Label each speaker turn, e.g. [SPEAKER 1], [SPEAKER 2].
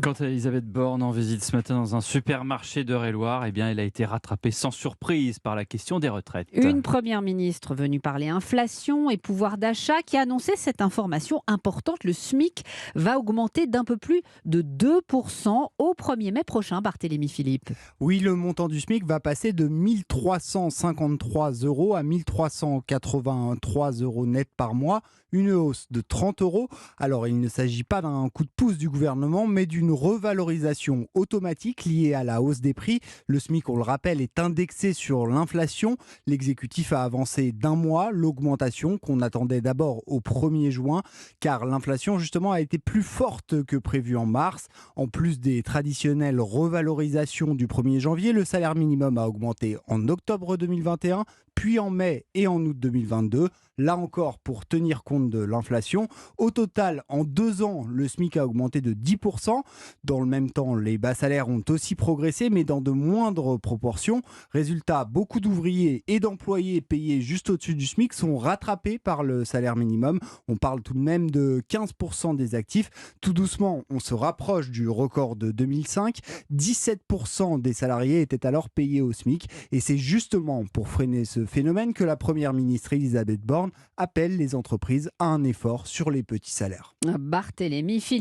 [SPEAKER 1] Quand Elisabeth Borne en visite ce matin dans un supermarché d'Eure-et-Loir, eh bien, elle a été rattrapée sans surprise par la question des retraites.
[SPEAKER 2] Une première ministre venue parler inflation et pouvoir d'achat qui a annoncé cette information importante. Le SMIC va augmenter d'un peu plus de 2% au 1er mai prochain, Barthélémy Philippe.
[SPEAKER 3] Oui, le montant du SMIC va passer de 1353 euros à 1383 euros net par mois, une hausse de 30 euros. Alors, il ne s'agit pas d'un coup de pouce du gouvernement, mais d'une revalorisation automatique liée à la hausse des prix. Le SMIC, on le rappelle, est indexé sur l'inflation. L'exécutif a avancé d'un mois l'augmentation qu'on attendait d'abord au 1er juin, car l'inflation, justement, a été plus forte que prévu en mars. En plus des traditionnelles revalorisations du 1er janvier, le salaire minimum a augmenté en octobre 2021, puis en mai et en août 2022. Là encore, pour tenir compte de l'inflation. Au total, en 2 ans, le SMIC a augmenté de 10%. Dans le même temps, les bas salaires ont aussi progressé, mais dans de moindres proportions. Résultat, beaucoup d'ouvriers et d'employés payés juste au-dessus du SMIC sont rattrapés par le salaire minimum. On parle tout de même de 15% des actifs. Tout doucement, on se rapproche du record de 2005. 17% des salariés étaient alors payés au SMIC. Et c'est justement pour freiner ce phénomène que la première ministre Elisabeth Borne appelle les entreprises à un effort sur les petits salaires.
[SPEAKER 2] Barthélémy Philippe.